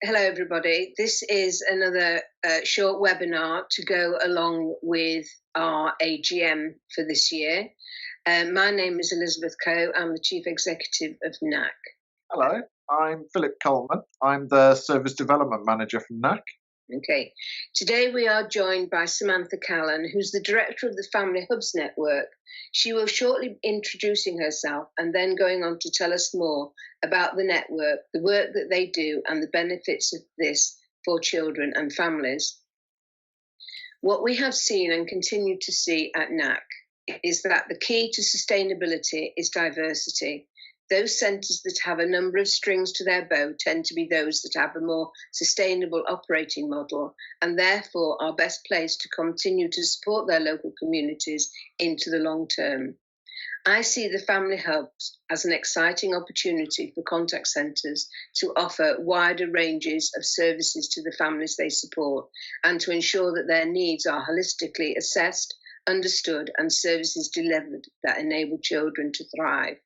Hello, everybody. This is another short webinar to go along with our AGM for this year. My name is Elizabeth Coe. I'm the Chief Executive of NAC. Hello, I'm Philip Coleman. I'm the Service Development Manager from NAC. Okay. Today we are joined by Samantha Callan, who's the Director of the Family Hubs Network. She will shortly be introducing herself and then going on to tell us more about the network, the work that they do, and the benefits of this for children and families. What we have seen and continue to see at NAC is that the key to sustainability is diversity. Those centres that have a number of strings to their bow tend to be those that have a more sustainable operating model and therefore are best placed to continue to support their local communities into the long term. I see the family hubs as an exciting opportunity for contact centres to offer wider ranges of services to the families they support and to ensure that their needs are holistically assessed, understood, and services delivered that enable children to thrive.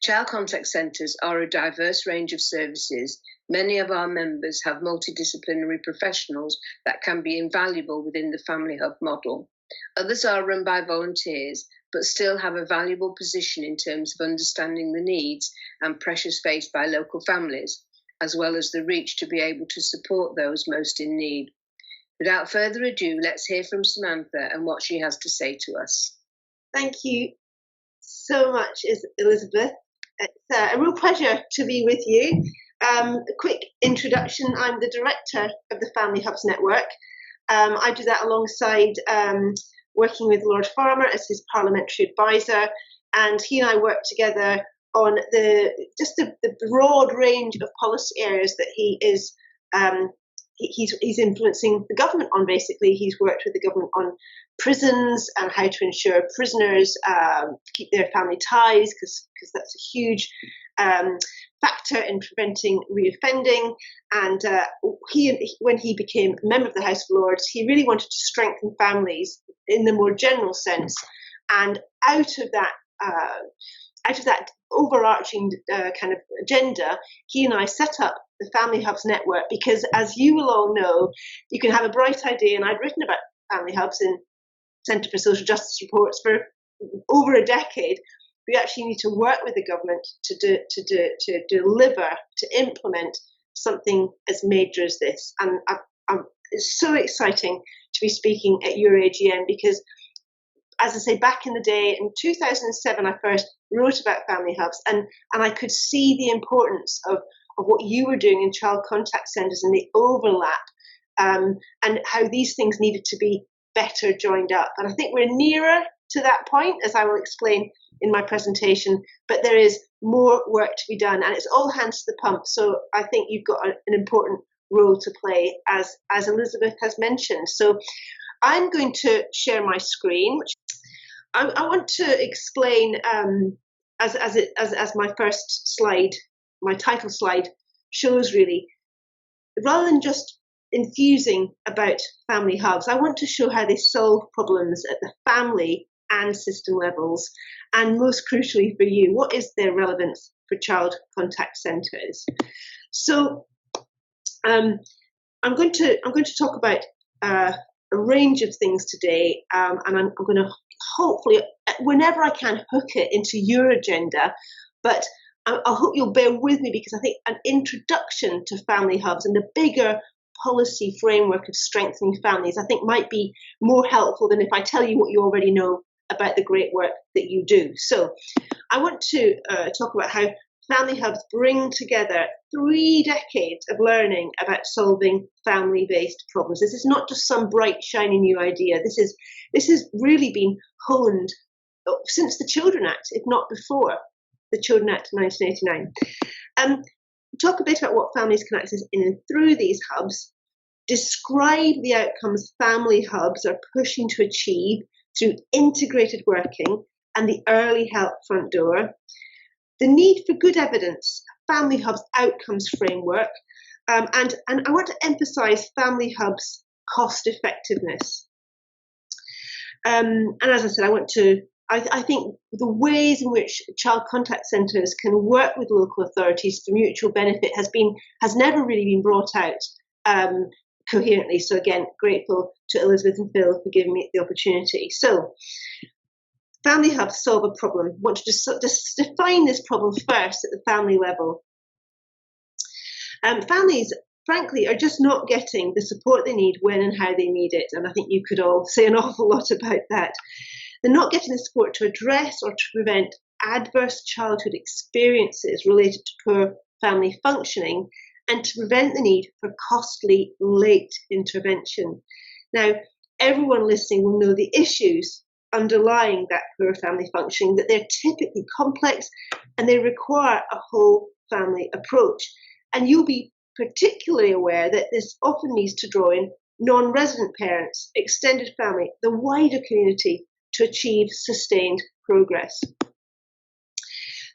Child contact centres are a diverse range of services. Many of our members have multidisciplinary professionals that can be invaluable within the Family Hub model. Others are run by volunteers, but still have a valuable position in terms of understanding the needs and pressures faced by local families, as well as the reach to be able to support those most in need. Without further ado, let's hear from Samantha and what she has to say to us. Thank you so much, Elizabeth. It's a real pleasure to be with you. A quick introduction. I'm the Director of the Family Hubs Network. I do that alongside working with Lord Farmer as his parliamentary advisor, and he and I work together on the broad range of policy areas that he's influencing the government on. Basically, he's worked with the government on prisons and how to ensure prisoners keep their family ties, because that's a huge factor in preventing reoffending. And when he became a member of the House of Lords, he really wanted to strengthen families in the more general sense. And out of that overarching kind of agenda, he and I set up the Family Hubs Network because, as you will all know, you can have a bright idea, and I'd written about Family Hubs in Centre for Social Justice reports for over a decade. We actually need to work with the government to deliver, to implement something as major as this. And it's so exciting to be speaking at your AGM because, as I say, back in the day, in 2007, I first wrote about Family Hubs, and I could see the importance of what you were doing in child contact centres and the overlap, and how these things needed to be better joined up. And I think we're nearer to that point, as I will explain in my presentation, but there is more work to be done, and it's all hands to the pump. So I think you've got an important role to play, as Elizabeth has mentioned. So I'm going to share my screen. I want to explain, as my first slide, my title slide shows, really, rather than just enthusing about family hubs, I want to show how they solve problems at the family and system levels, and most crucially for you, what is their relevance for child contact centres. So I'm going to talk about a range of things today, and I'm going to hopefully, whenever I can, hook it into your agenda, but I hope you'll bear with me, because I think an introduction to family hubs and the bigger policy framework of strengthening families, I think, might be more helpful than if I tell you what you already know about the great work that you do. So I want to talk about how family hubs bring together 3 decades of learning about solving family-based problems. This is not just some bright, shiny new idea. This has really been honed since the Children Act, if not before the Children Act 1989. Talk a bit about what families can access in and through these hubs, describe the outcomes family hubs are pushing to achieve through integrated working and the early help front door, the need for good evidence, family hubs outcomes framework, and I want to emphasise family hubs cost effectiveness. And as I said, I want to I think the ways in which child contact centres can work with local authorities for mutual benefit has never really been brought out coherently. So again, grateful to Elizabeth and Phil for giving me the opportunity. So family hubs solve a problem. I want to just define this problem first at the family level. Families, frankly, are just not getting the support they need when and how they need it. And I think you could all say an awful lot about that. They're not getting the support to address or to prevent adverse childhood experiences related to poor family functioning and to prevent the need for costly late intervention. Now, everyone listening will know the issues underlying that poor family functioning, that they're typically complex and they require a whole family approach. And you'll be particularly aware that this often needs to draw in non-resident parents, extended family, the wider community to achieve sustained progress.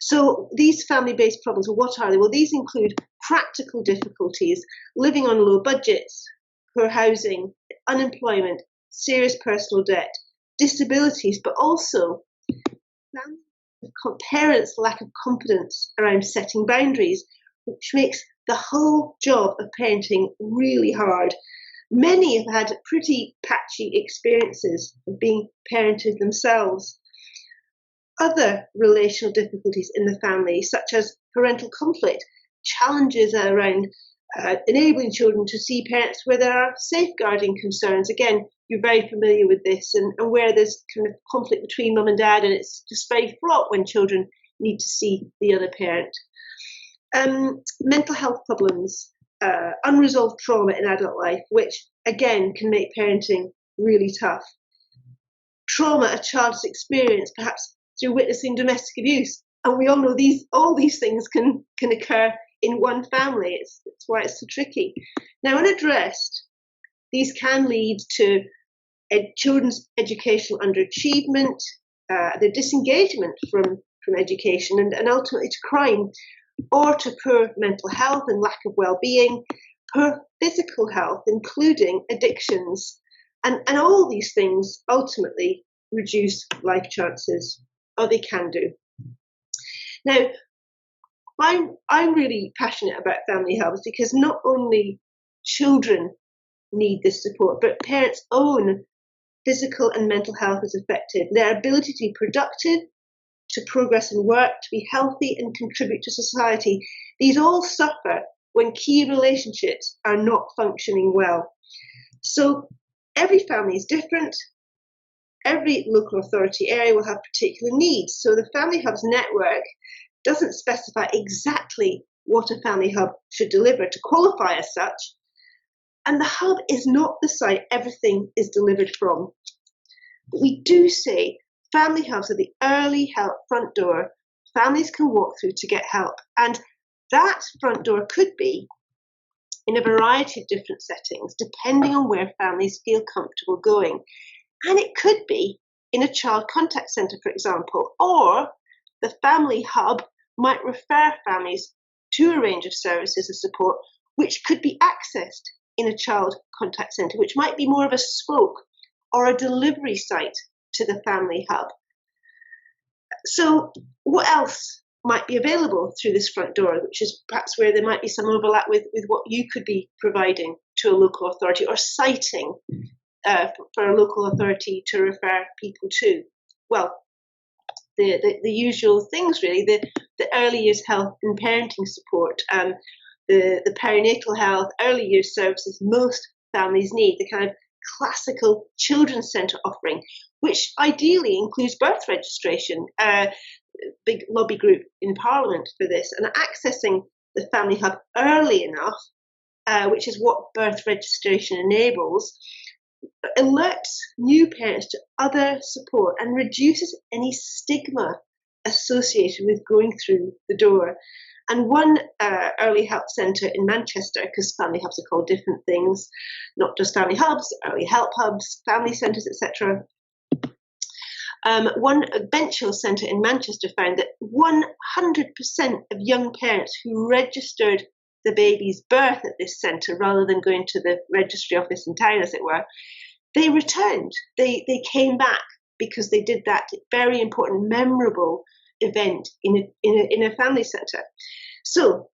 So these family-based problems, what are they? Well, these include practical difficulties, living on low budgets, poor housing, unemployment, serious personal debt, disabilities, but also parents' lack of confidence around setting boundaries, which makes the whole job of parenting really hard. Many have had pretty patchy experiences of being parented themselves. Other relational difficulties in the family, such as parental conflict, challenges around enabling children to see parents where there are safeguarding concerns. Again, you're very familiar with this, and where there's kind of conflict between mum and dad, and it's just very fraught when children need to see the other parent. Mental health problems, unresolved trauma in adult life, which again can make parenting really tough. Trauma a child has experienced, perhaps through witnessing domestic abuse, and we all know all these things can occur in one family. It's why it's so tricky. Now, unaddressed, these can lead to children's educational underachievement, their disengagement from education, and ultimately to crime, or to poor mental health and lack of well-being, poor physical health, including addictions. And all these things ultimately reduce life chances, or they can do. Now, I'm really passionate about family hubs because not only children need this support, but parents' own physical and mental health is affected. Their ability to be productive, to progress in work, to be healthy and contribute to society, these all suffer when key relationships are not functioning well. So every family is different. Every local authority area will have particular needs. So the Family Hubs network doesn't specify exactly what a family hub should deliver to qualify as such. And the hub is not the site everything is delivered from. But we do say family hubs are the early help front door families can walk through to get help. And that front door could be in a variety of different settings, depending on where families feel comfortable going. And it could be in a child contact centre, for example, or the family hub might refer families to a range of services and support which could be accessed in a child contact centre, which might be more of a spoke or a delivery site to the family hub. So what else might be available through this front door, which is perhaps where there might be some overlap with what you could be providing to a local authority or citing for a local authority to refer people to? Well, the usual things really, the early years health and parenting support, the perinatal health, early years services most families need, the kind of classical children's centre offering, which ideally includes birth registration, big lobby group in Parliament for this, and accessing the family hub early enough, which is what birth registration enables, alerts new parents to other support and reduces any stigma associated with going through the door. And one early help centre in Manchester, because family hubs are called different things, not just family hubs, early help hubs, family centres, etc. One Benchill Centre in Manchester found that 100% of young parents who registered the baby's birth at this centre, rather than going to the registry office in town, as it were, they returned. They came back because they did that very important, memorable event in a family centre. So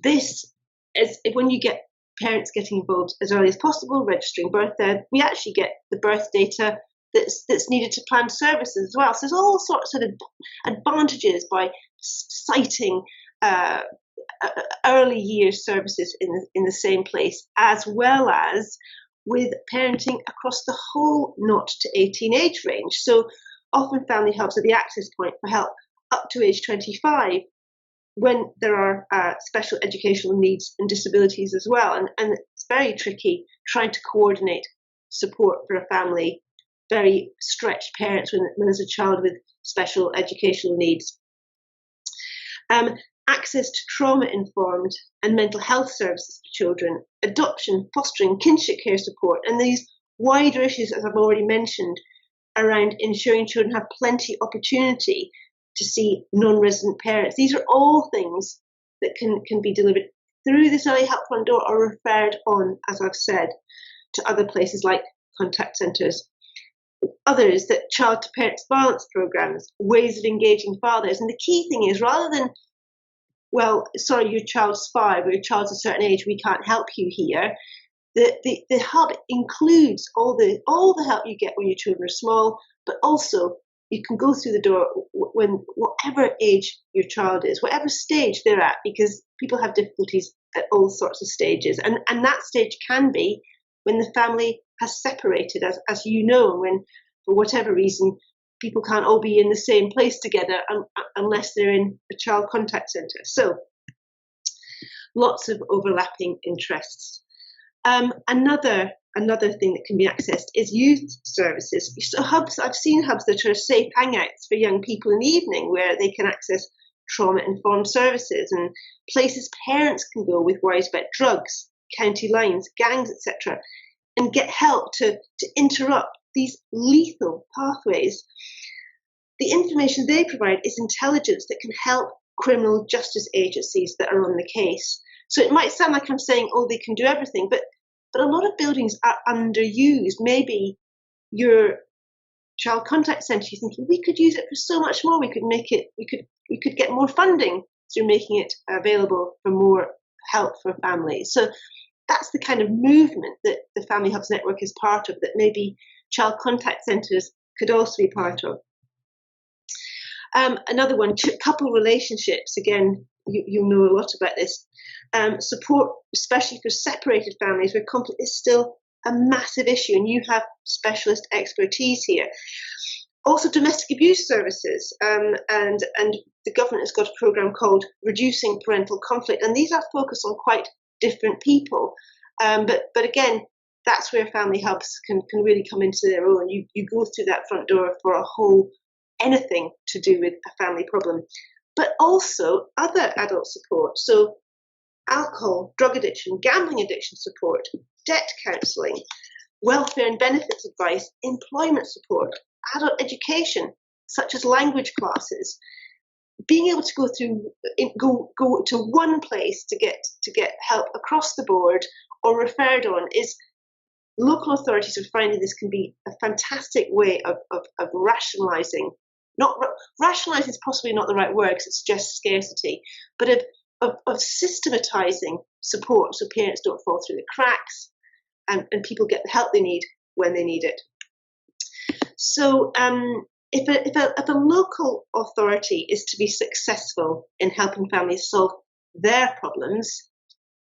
this is when you get parents getting involved as early as possible, registering birth there, we actually get the birth data that's needed to plan services as well. So there's all sorts of advantages by citing early years services in the same place, as well as with parenting across the whole 0 to 18 age range. So often family hubs are the access point for help up to age 25, when there are special educational needs and disabilities as well. And it's very tricky trying to coordinate support for a family, very stretched parents when there's a child with special educational needs. Access to trauma-informed and mental health services for children, adoption, fostering, kinship care support, and these wider issues, as I've already mentioned, around ensuring children have plenty of opportunity to see non-resident parents. These are all things that can be delivered through this early help front door or referred on, as I've said, to other places like contact centres. Others, that child to parents violence programmes, ways of engaging fathers. And the key thing is, rather than, well, sorry, your child's 5 or your child's a certain age, we can't help you here, the hub includes all the help you get when your children are small, but also you can go through the door when whatever age your child is, whatever stage they're at, because people have difficulties at all sorts of stages. And that stage can be when the family has separated, as you know, when for whatever reason people can't all be in the same place together unless they're in a child contact centre. So lots of overlapping interests. Another thing that can be accessed is youth services. So hubs, I've seen hubs that are safe hangouts for young people in the evening where they can access trauma-informed services, and places parents can go with worries about drugs, county lines, gangs, etc., and get help to interrupt these lethal pathways. The information they provide is intelligence that can help criminal justice agencies that are on the case. So it might sound like I'm saying, oh, they can do everything, but a lot of buildings are underused. Maybe your child contact centre, you're thinking, we could use it for so much more. We could get more funding through making it available for more help for families. So that's the kind of movement that the Family Hubs Network is part of, that maybe child contact centres could also be part of. Another one, couple relationships. Again, you know a lot about this. Support, especially for separated families where conflict is still a massive issue, and you have specialist expertise here. Also, domestic abuse services, and the government has got a programme called Reducing Parental Conflict, and these are focused on quite different people. But again, that's where family hubs can really come into their own. You go through that front door for a whole anything to do with a family problem, but also other adult support. So alcohol, drug addiction, gambling addiction support, debt counselling, welfare and benefits advice, employment support, adult education, such as language classes. Being able to go to one place to get help across the board or referred on is, local authorities are finding this can be a fantastic way of rationalising. Rationalising is possibly not the right word because it suggests scarcity, but of systematising support so parents don't fall through the cracks and people get the help they need when they need it. So if a local authority is to be successful in helping families solve their problems,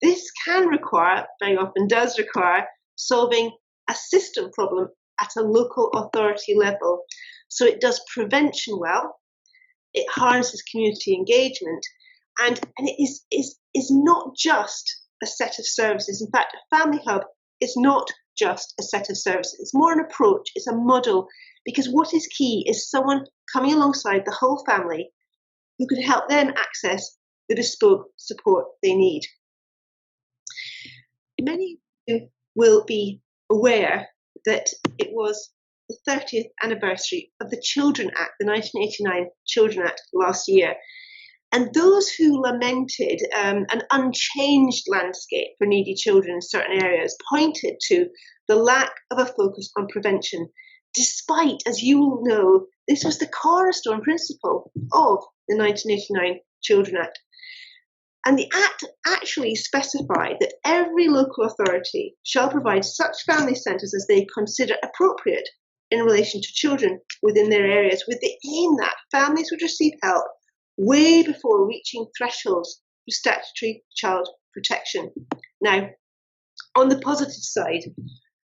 this can require, very often does require, solving a system problem at a local authority level. So it does prevention well, it harnesses community engagement, and it is not just a set of services. In fact, a family hub is not just a set of services. It's more an approach, it's a model, because what is key is someone coming alongside the whole family who can help them access the bespoke support they need. Many will be aware that it was the 30th anniversary of the Children Act, the 1989 Children Act last year. And those who lamented an unchanged landscape for needy children in certain areas pointed to the lack of a focus on prevention, despite, as you will know, this was the cornerstone principle of the 1989 Children Act. And the Act actually specified that every local authority shall provide such family centres as they consider appropriate in relation to children within their areas, with the aim that families would receive help way before reaching thresholds for statutory child protection. Now, on the positive side,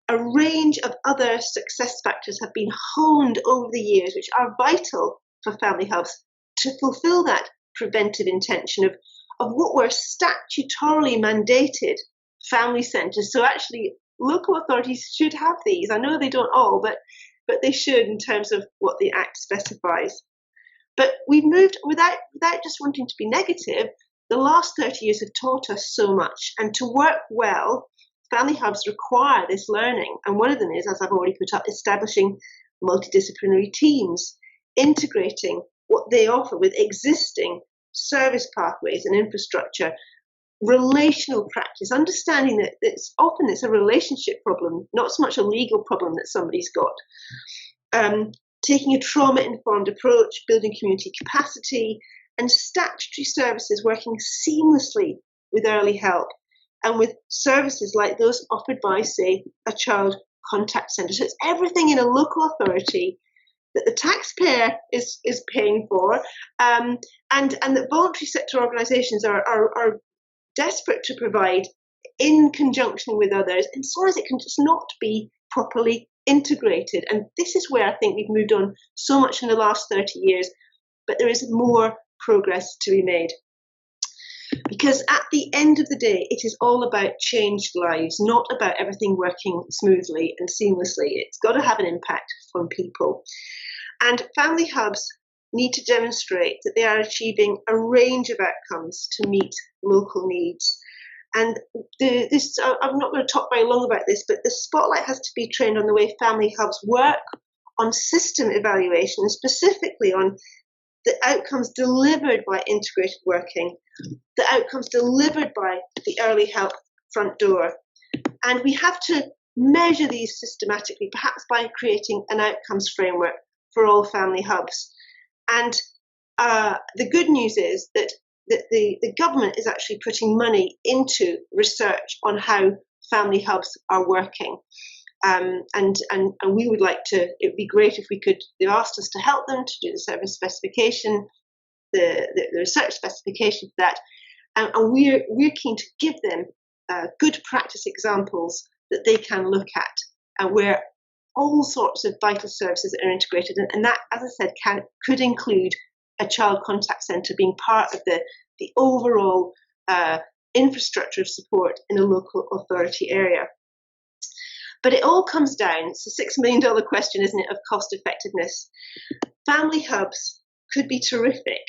a range of other success factors have been honed over the years, which are vital for family hubs to fulfil that preventive intention of what were statutorily mandated family centres. So actually, local authorities should have these. I know they don't all, but they should in terms of what the Act specifies. But we've moved, without just wanting to be negative, the last 30 years have taught us so much. And to work well, family hubs require this learning. And one of them is, as I've already put up, establishing multidisciplinary teams, integrating what they offer with existing service pathways and infrastructure, relational practice, understanding that it's a relationship problem, not so much a legal problem that somebody's got. Taking a trauma-informed approach, building community capacity, and statutory services working seamlessly with early help and with services like those offered by, say, a child contact centre. So it's everything in a local authority that the taxpayer is paying for, and that voluntary sector organisations are desperate to provide in conjunction with others, and so as it can just not be properly integrated. And this is where I think we've moved on so much in the last 30 years, but there is more progress to be made. Because at the end of the day, it is all about changed lives, not about everything working smoothly and seamlessly. It's got to have an impact on people. And family hubs need to demonstrate that they are achieving a range of outcomes to meet local needs. And I'm not going to talk very long about this, but the spotlight has to be trained on the way family hubs work, on system evaluation, and specifically on the outcomes delivered by integrated working, the outcomes delivered by the early help front door. And we have to measure these systematically, perhaps by creating an outcomes framework for all family hubs. And the good news is that the government is actually putting money into research on how family hubs are working. And we would like to, it would be great if we could, they've asked us to help them to do the service specification, the research specification for that. And we're keen to give them good practice examples that they can look at, and where all sorts of vital services are integrated. And that, as I said, could include a child contact centre being part of the overall infrastructure of support in a local authority area. But it all comes down, it's a $6 million question, isn't it, of cost effectiveness. Family hubs could be terrific,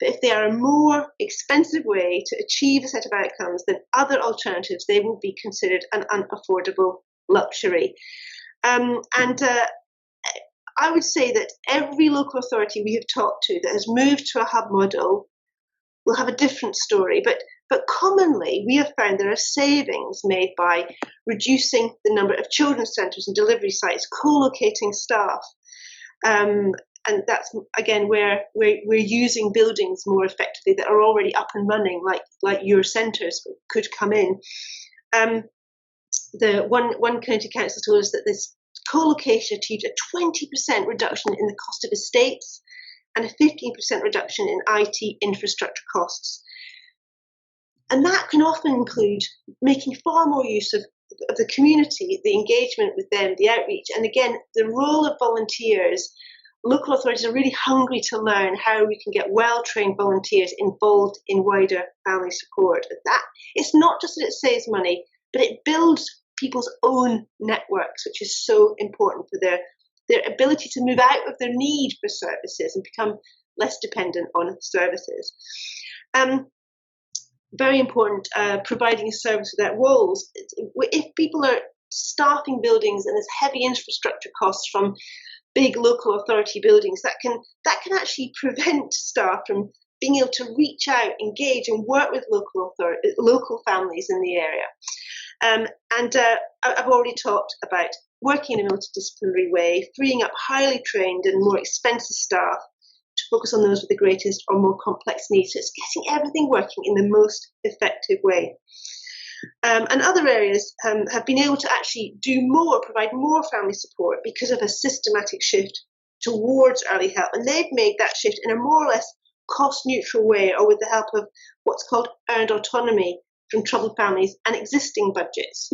but if they are a more expensive way to achieve a set of outcomes than other alternatives, they will be considered an unaffordable luxury. I would say that every local authority we have talked to that has moved to a hub model will have a different story, but commonly we have found there are savings made by reducing the number of children's centres and delivery sites, co-locating staff, and that's again where we're using buildings more effectively that are already up and running, like your centres could come in. The one county council told us that this co-location achieved a 20% reduction in the cost of estates and a 15% reduction in IT infrastructure costs. And that can often include making far more use of the community, the engagement with them, the outreach, and again, the role of volunteers. Local authorities are really hungry to learn how we can get well-trained volunteers involved in wider family support. That it's not just that it saves money, but it builds people's own networks, which is so important for their ability to move out of their need for services and become less dependent on services. Very important, providing a service without walls. If people are staffing buildings and there's heavy infrastructure costs from big local authority buildings, that can actually prevent staff from being able to reach out, engage, and work with local families in the area. And I've already talked about working in a multidisciplinary way, freeing up highly trained and more expensive staff to focus on those with the greatest or more complex needs. So it's getting everything working in the most effective way. And other areas have been able to actually do more, provide more family support because of a systematic shift towards early help. And they've made that shift in a more or less cost-neutral way, or with the help of what's called earned autonomy from troubled families and existing budgets.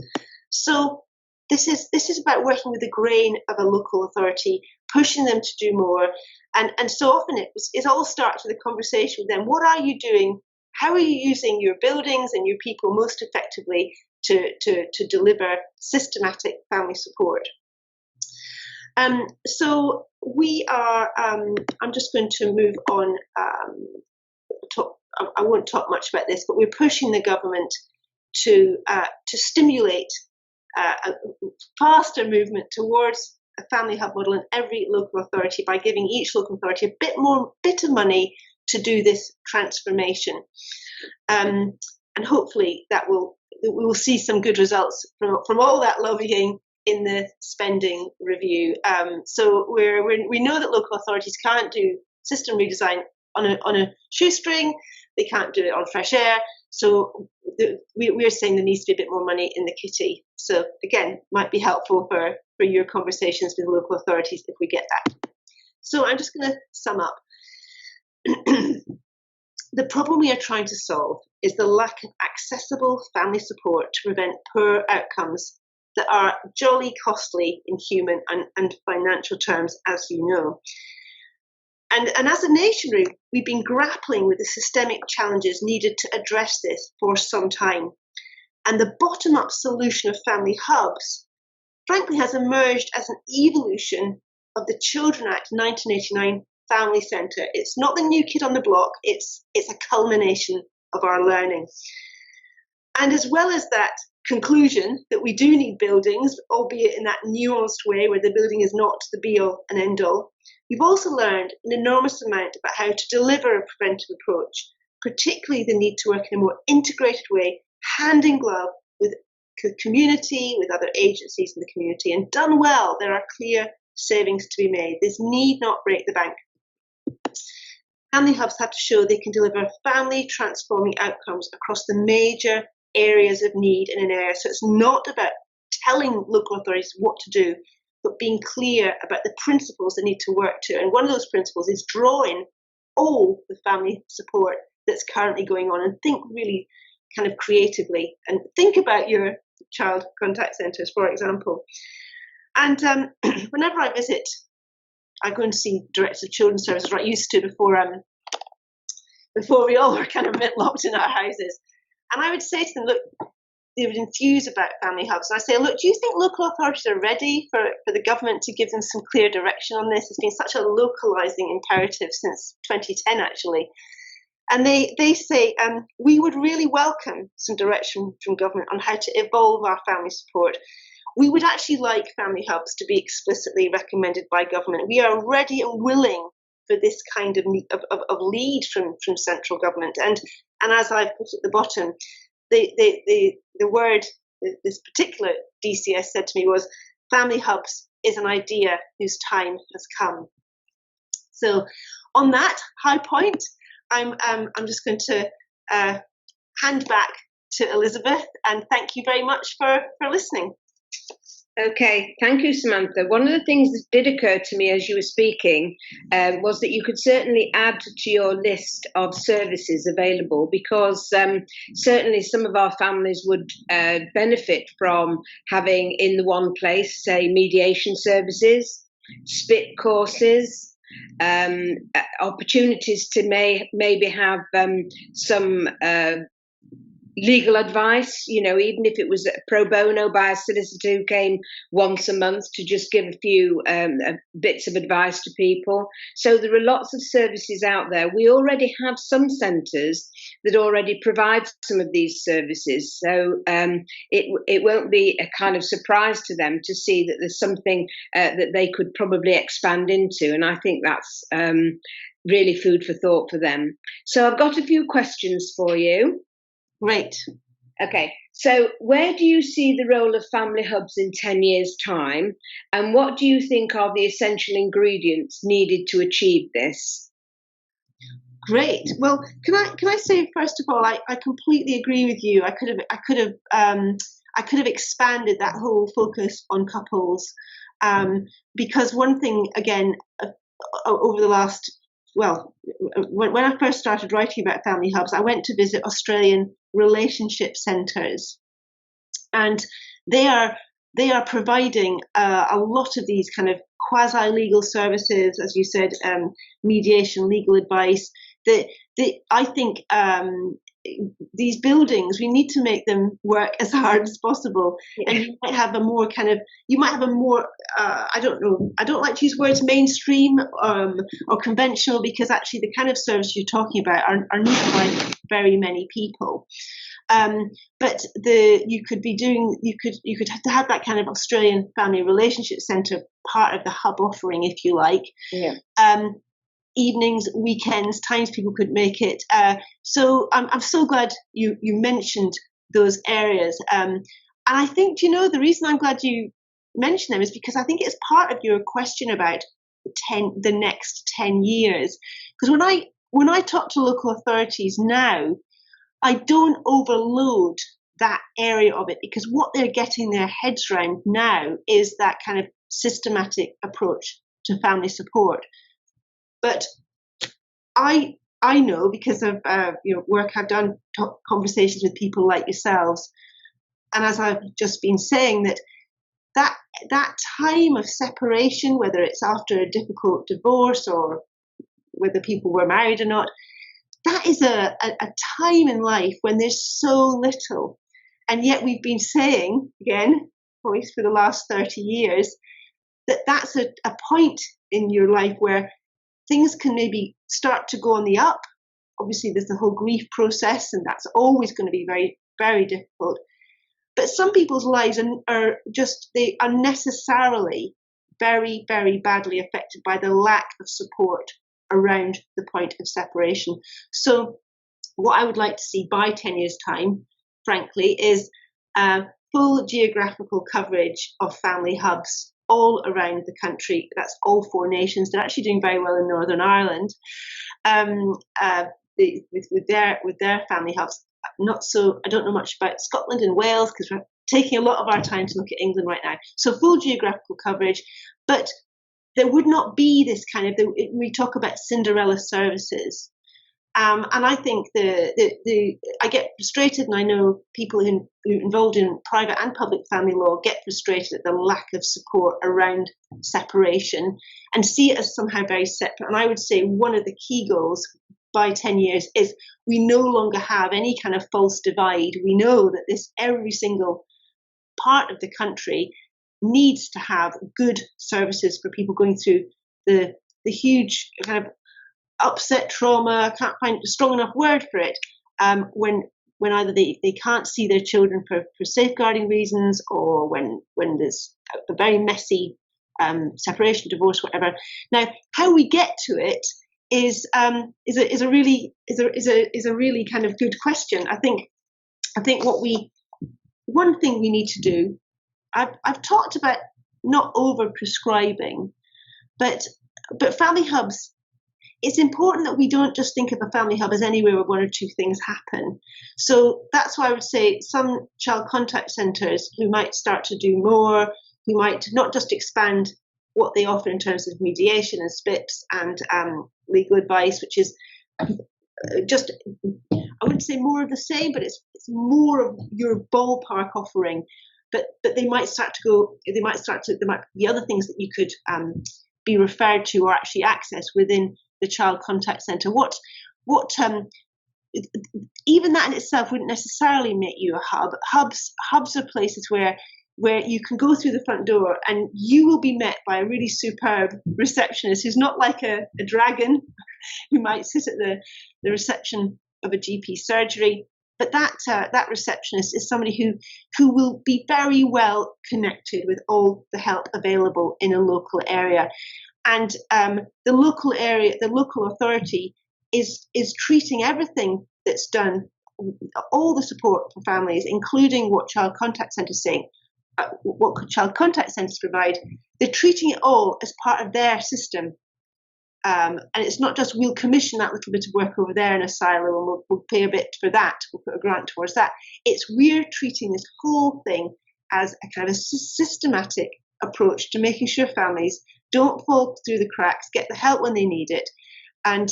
So this is about working with the grain of a local authority, pushing them to do more. And so often it all starts with a conversation with them. What are you doing? How are you using your buildings and your people most effectively to deliver systematic family support? So we are, I'm just going to move on. I won't talk much about this, but we're pushing the government to stimulate a faster movement towards a family hub model in every local authority by giving each local authority a bit of money to do this transformation. And hopefully we will see some good results from all that lobbying in the spending review. So we know that local authorities can't do system redesign on a shoestring. They can't do it on fresh air. So we're saying there needs to be a bit more money in the kitty. So again, might be helpful for your conversations with local authorities if we get that. So I'm just going to sum up. The problem we are trying to solve is the lack of accessible family support to prevent poor outcomes that are jolly costly in human and financial terms, as you know. And as a nation, we've been grappling with the systemic challenges needed to address this for some time. And the bottom-up solution of family hubs, frankly, has emerged as an evolution of the Children Act 1989 Family Centre. It's not the new kid on the block, it's a culmination of our learning. And as well as that conclusion that we do need buildings, albeit in that nuanced way where the building is not the be-all and end-all, we've also learned an enormous amount about how to deliver a preventive approach, particularly the need to work in a more integrated way, hand in glove with the community, with other agencies in the community. And done well, there are clear savings to be made. This need not break the bank. Family hubs have to show they can deliver family transforming outcomes across the major areas of need in an area. So it's not about telling local authorities what to do, but being clear about the principles they need to work to. And one of those principles is drawing all the family support that's currently going on and think really kind of creatively and think about your child contact centres, for example. And whenever I visit, I go and see directors of children's services, right, used to before we all were kind of a bit locked in our houses. And I would say to them, look, they would enthuse about family hubs. And I say, look, do you think local authorities are ready for the government to give them some clear direction on this? It's been such a localising imperative since 2010, actually. And they say, we would really welcome some direction from government on how to evolve our family support. We would actually like family hubs to be explicitly recommended by government. We are ready and willing for this kind of lead from central government. And as I've put at the bottom, the word this particular DCS said to me was, family hubs is an idea whose time has come. So on that high point, I'm just going to hand back to Elizabeth, and thank you very much for listening. Okay, thank you, Samantha. One of the things that did occur to me as you were speaking was that you could certainly add to your list of services available, because certainly some of our families would benefit from having in the one place, say, mediation services, SPIT courses, opportunities to maybe have some legal advice, even if it was pro bono by a solicitor who came once a month to just give a few bits of advice to people. So there are lots of services out there. We already have some centres that already provide some of these services. So it won't be a kind of surprise to them to see that there's something that they could probably expand into. And I think that's really food for thought for them. So I've got a few questions for you. Great. Okay, So, where do you see the role of family hubs in 10 years' time? And what do you think are the essential ingredients needed to achieve this? Great. Well, can I say first of all, I completely agree with you. I could have expanded that whole focus on couples, because one thing again over the last, well, when I first started writing about family hubs, I went to visit Australian relationship centres, and they are providing a lot of these kind of quasi-legal services, as you said, mediation, legal advice. I think these buildings, we need to make them work as hard as possible. Yeah. And you might have a more I don't know, I don't like to use words mainstream or conventional, because actually the kind of service you're talking about are needed by very many people. But you could have that kind of Australian family relationship centre part of the hub offering, if you like. Yeah. Evenings, weekends, times people could make it. So I'm so glad you mentioned those areas. And I think, the reason I'm glad you mentioned them is because I think it's part of your question about the next 10 years. Because when I talk to local authorities now, I don't overload that area of it, because what they're getting their heads around now is that kind of systematic approach to family support. But I know, because of work I've done, conversations with people like yourselves, and as I've just been saying, that time of separation, whether it's after a difficult divorce or whether people were married or not, that is a time in life when there's so little. And yet we've been saying, again, at least for the last 30 years, that's a point in your life where things can maybe start to go on the up. Obviously, there's the whole grief process, and that's always going to be very, very difficult. But some people's lives are unnecessarily very, very badly affected by the lack of support around the point of separation. So what I would like to see by 10 years' time, frankly, is full geographical coverage of family hubs all around the country. That's all 4 nations. They're actually doing very well in Northern Ireland with their family hubs. I don't know much about Scotland and Wales, because we're taking a lot of our time to look at England right now. So full geographical coverage, but there would not be this kind of, we talk about Cinderella services. And I think I get frustrated, and I know people who are involved in private and public family law get frustrated at the lack of support around separation and see it as somehow very separate. And I would say one of the key goals by 10 years is we no longer have any kind of false divide. We know that every single part of the country needs to have good services for people going through the huge kind of upset trauma. I can't find a strong enough word for it, when either they can't see their children for safeguarding reasons, or when there's a very messy separation, divorce, whatever. Now, how we get to it is a really kind of good question. I think one thing we need to do, I've talked about not over prescribing, but family hubs, it's important that we don't just think of a family hub as anywhere where 1 or 2 things happen. So that's why I would say some child contact centres who might start to do more, who might not just expand what they offer in terms of mediation and SPIPs and legal advice, which is just, I wouldn't say more of the same, but it's more of your ballpark offering. But there might be other things that you could be referred to or actually access within the child contact centre. Even that in itself wouldn't necessarily make you a hub. Hubs are places where you can go through the front door and you will be met by a really superb receptionist who's not like a dragon who might sit at the reception of a GP surgery. But that receptionist is somebody who will be very well connected with all the help available in a local area. And the local authority is treating everything that's done all the support for families, including what child contact centres saying, what child contact centres provide. They're treating it all as part of their system. And it's not just we'll commission that little bit of work over there in a silo and we'll pay a bit for that, we'll put a grant towards that. It's we're treating this whole thing as a kind of a systematic approach to making sure families don't fall through the cracks, get the help when they need it. And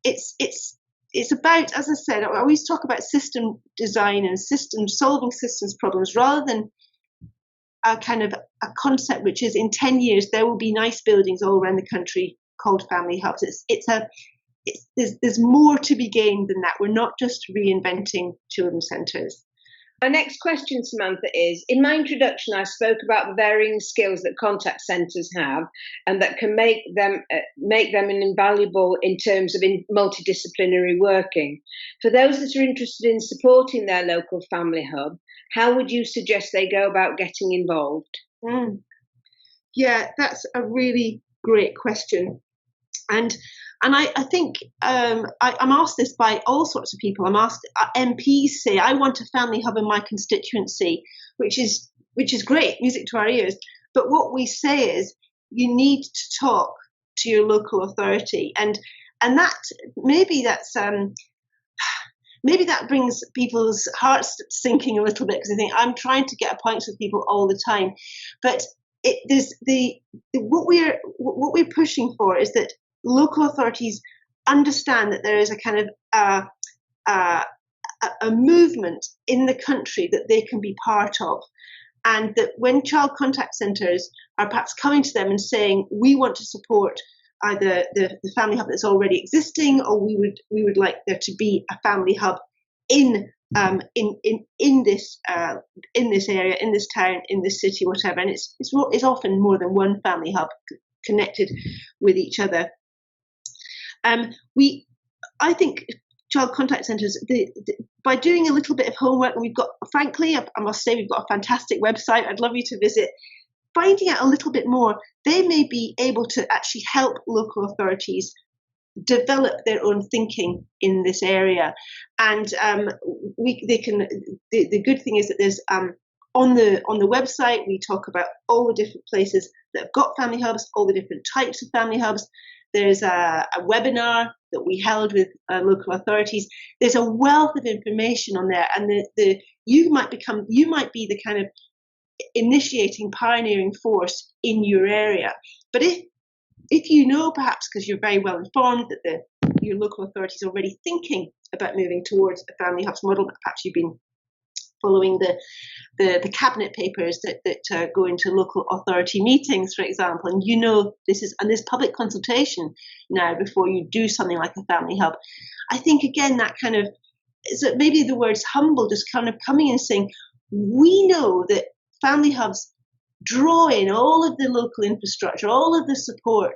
it's about, as I said, I always talk about system design and solving systems problems rather than a kind of a concept which is in 10 years there will be nice buildings all around the country called family hubs. There's more to be gained than that. We're not just reinventing children's centres. My next question, Samantha, is, in my introduction, I spoke about the varying skills that contact centres have and that can make them invaluable in terms of multidisciplinary working. For those that are interested in supporting their local family hub, how would you suggest they go about getting involved? Yeah, that's a really great question. And I think I'm asked this by all sorts of people. I'm asked, MPs say, I want a family hub in my constituency, which is great, music to our ears. But what we say is you need to talk to your local authority, and that maybe that brings people's hearts sinking a little bit because they think I'm trying to get appointments with people all the time. But what we're pushing for is that local authorities understand that there is a kind of a movement in the country that they can be part of, and that when child contact centres are perhaps coming to them and saying we want to support either the family hub that's already existing, or we would like there to be a family hub in this area, in this town, in this city, whatever, and it's often more than one family hub connected with each other. I think child contact centres, by doing a little bit of homework, and we've got, frankly, I must say, we've got a fantastic website. I'd love you to visit. Finding out a little bit more, they may be able to actually help local authorities develop their own thinking in this area. And the good thing is that there's on the website we talk about all the different places that have got family hubs, all the different types of family hubs. There's a webinar that we held with local authorities. There's a wealth of information on there, and you might be the kind of initiating, pioneering force in your area. But if you know, perhaps because you're very well informed, that your local authority is already thinking about moving towards a family hubs model, but perhaps you've been following the cabinet papers that go into local authority meetings, for example, and you know there's public consultation now before you do something like a family hub. I think again that kind of is that maybe the words humble, just kind of coming and saying, we know that family hubs draw in all of the local infrastructure, all of the support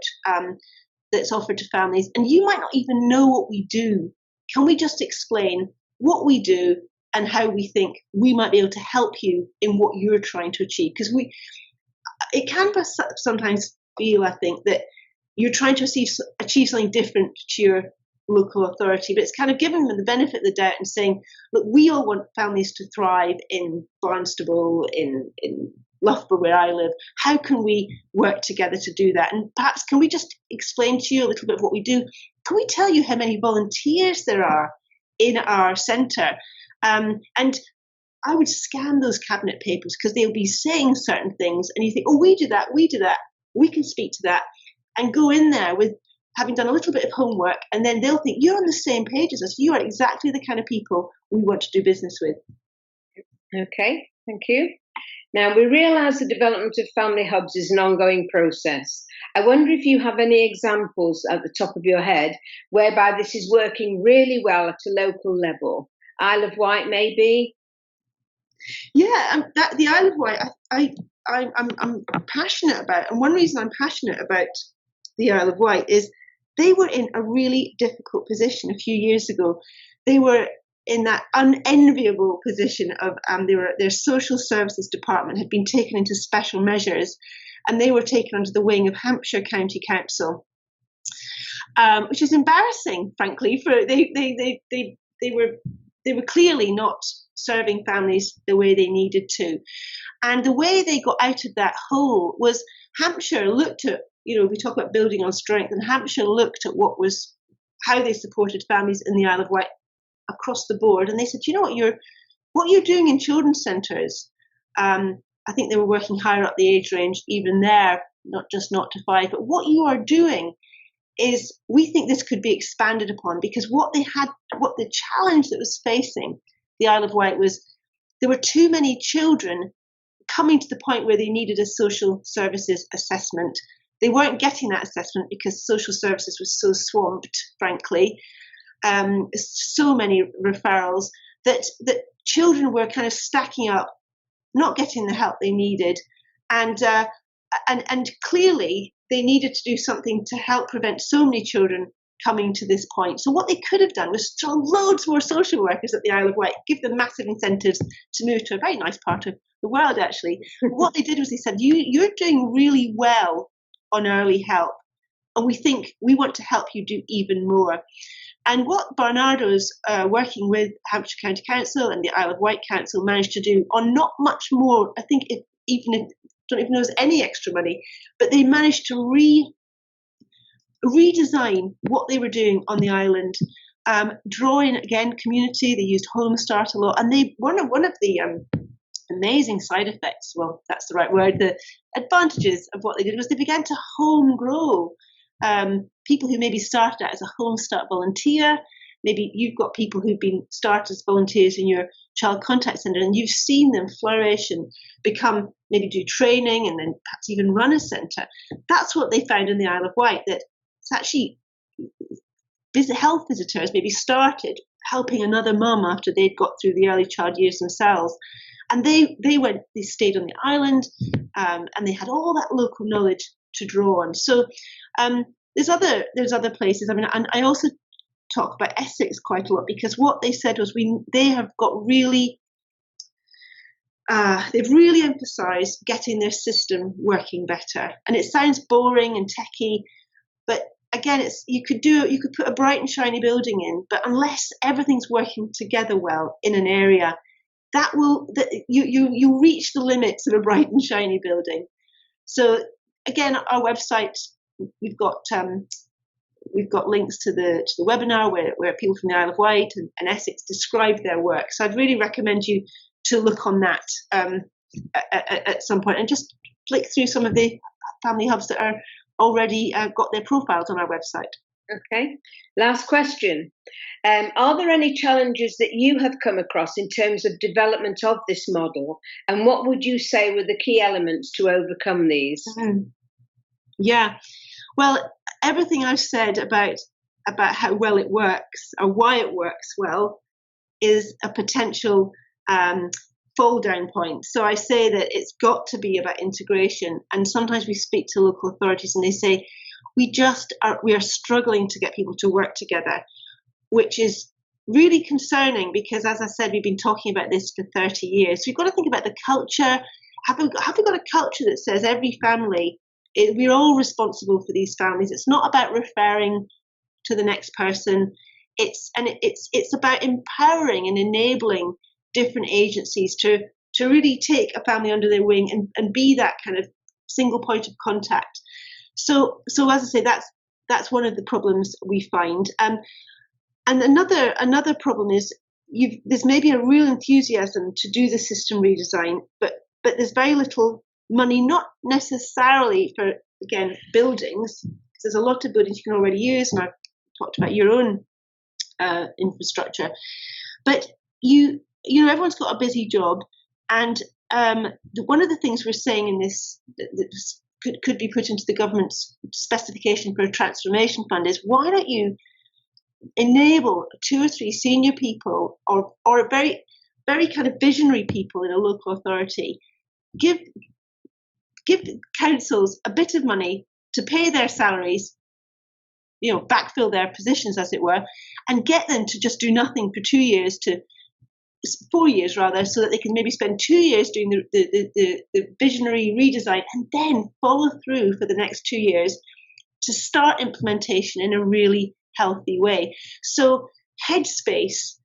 that's offered to families, and you might not even know what we do. Can we just explain what we do and how we think we might be able to help you in what you're trying to achieve? Because it can sometimes feel, I think, that you're trying to achieve something different to your local authority, but it's kind of giving them the benefit of the doubt and saying, look, we all want families to thrive in Barnstable, in Loughborough, where I live. How can we work together to do that? And perhaps can we just explain to you a little bit of what we do? Can we tell you how many volunteers there are in our centre? And I would scan those cabinet papers because they'll be saying certain things, and you think, oh, we do that, we can speak to that, and go in there with having done a little bit of homework, and then they'll think you're on the same page as us. You are exactly the kind of people we want to do business with. Okay, thank you. Now, we realise the development of family hubs is an ongoing process. I wonder if you have any examples at the top of your head whereby this is working really well at a local level. Isle of Wight, maybe? Yeah, the Isle of Wight, I'm passionate about, and one reason I'm passionate about the Isle of Wight is they were in a really difficult position a few years ago. They were in that unenviable position of their social services department had been taken into special measures, and they were taken under the wing of Hampshire County Council, which is embarrassing, frankly. For they were they were clearly not serving families the way they needed to. And the way they got out of that hole was Hampshire looked at, we talk about building on strength, and Hampshire looked at how they supported families in the Isle of Wight across the board. And they said, what you're doing in children's centres, I think they were working higher up the age range, even there, not just 0 to 5, but what you are doing is, we think this could be expanded upon, because what the challenge that was facing the Isle of Wight was there were too many children coming to the point where they needed a social services assessment. They weren't getting that assessment because social services was so swamped, frankly, so many referrals that children were kind of stacking up, not getting the help they needed, and clearly they needed to do something to help prevent so many children coming to this point. So what they could have done was throw loads more social workers at the Isle of Wight, give them massive incentives to move to a very nice part of the world, actually. What they did was they said, you're doing really well on early help, and we want to help you do even more. And what Barnardo's working with Hampshire County Council and the Isle of Wight Council managed to do on not much more, I think don't even know there's any extra money, but they managed to redesign what they were doing on the island, drawing again community. They used Home Start a lot, and one of the amazing side effects, well, that's the right word, the advantages of what they did was they began to home grow people who maybe started out as a Home Start volunteer. Maybe you've got people who've been started as volunteers in your child contact centre, and you've seen them flourish and maybe do training and then perhaps even run a centre. That's what they found in the Isle of Wight, that it's actually health visitors maybe started helping another mum after they'd got through the early child years themselves. And they stayed on the island, and they had all that local knowledge to draw on. So there's other places. I mean, and I also talk about Essex quite a lot, because what they said was they've really emphasised getting their system working better. And it sounds boring and techie, but again, you could put a bright and shiny building in, but unless everything's working together well in an area, you reach the limits of a bright and shiny building. So again, our website, we've got links to the webinar where people from the Isle of Wight and Essex describe their work. So I'd really recommend you to look on that at some point and just flick through some of the family hubs that are already got their profiles on our website. Okay. Last question. Are there any challenges that you have come across in terms of development of this model, and what would you say were the key elements to overcome these? Yeah. Well, everything I've said about how well it works or why it works well is a potential fall down point. So I say that it's got to be about integration. And sometimes we speak to local authorities and they say, we are struggling to get people to work together, which is really concerning, because as I said, we've been talking about this for 30 years. So we've got to think about the culture. Have we got a culture that says every family, we're all responsible for these families? It's not about referring to the next person. It's about empowering and enabling different agencies to really take a family under their wing and be that kind of single point of contact. So as I say, that's one of the problems we find. And another problem is there's maybe a real enthusiasm to do the system redesign, but there's very little money, not necessarily for, again, buildings, because there's a lot of buildings you can already use, and I've talked about your own infrastructure. But everyone's got a busy job, and one of the things we're saying in this that could be put into the government's specification for a transformation fund is, why don't you enable 2 or 3 senior people or very, very kind of visionary people in a local authority, give councils a bit of money to pay their salaries, backfill their positions, as it were, and get them to just do nothing for 2 years to 4 years rather, so that they can maybe spend 2 years doing the visionary redesign and then follow through for the next 2 years to start implementation in a really healthy way. So headspace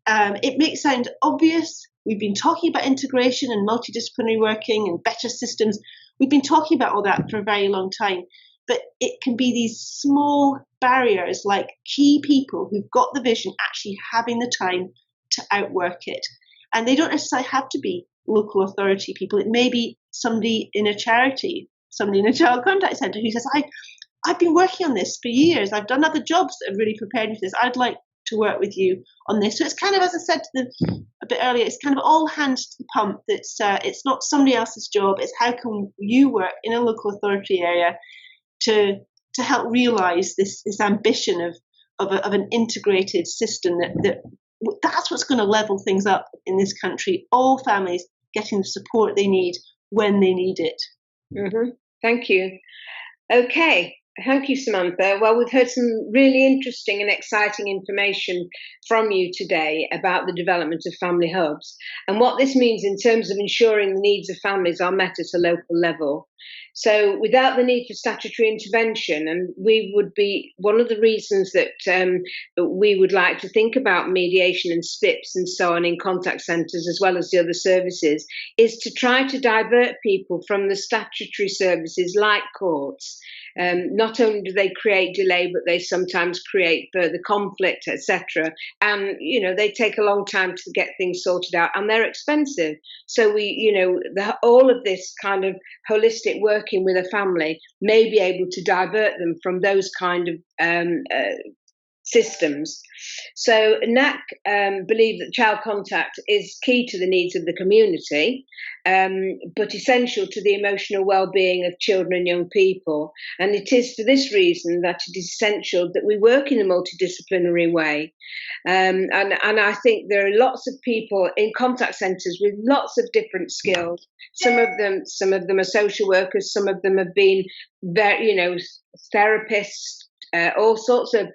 It may sound obvious. We've been talking about integration and multidisciplinary working and better systems. We've been talking about all that for a very long time. But it can be these small barriers, like key people who've got the vision actually having the time to outwork it. And they don't necessarily have to be local authority people. It may be somebody in a charity, somebody in a child contact centre who says, I've been working on this for years. I've done other jobs that have really prepared me for this. I'd like to work with you on this. So it's kind of, as I said to them a bit earlier, it's kind of all hands to the pump. It's not somebody else's job. It's how can you work in a local authority area to help realise this ambition of an integrated system that's what's going to level things up in this country. All families getting the support they need when they need it. Mm-hmm. Thank you. Okay. Thank you, Samantha. Well, we've heard some really interesting and exciting information from you today about the development of family hubs and what this means in terms of ensuring the needs of families are met at a local level. So without the need for statutory intervention, and we would be one of the reasons that we would like to think about mediation and SPIPs and so on in contact centres as well as the other services, is to try to divert people from the statutory services like courts. Not only do they create delay, but they sometimes create further conflict, etc. And, they take a long time to get things sorted out and they're expensive. So all of this kind of holistic working with a family may be able to divert them from those kind of systems. So NAC believe that child contact is key to the needs of the community, but essential to the emotional well-being of children and young people. And it is for this reason that it is essential that we work in a multidisciplinary way. And I think there are lots of people in contact centres with lots of different skills. Some of them are social workers. Some of them have been, therapists. All sorts of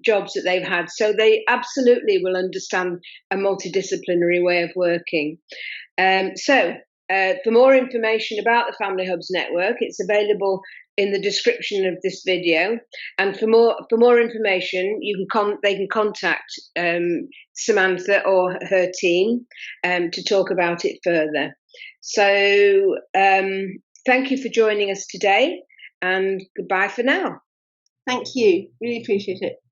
jobs that they've had. So they absolutely will understand a multidisciplinary way of working. For more information about the Family Hubs Network, it's available in the description of this video. And for more information, they can contact Samantha or her team to talk about it further. So thank you for joining us today, and goodbye for now. Thank you. Really appreciate it.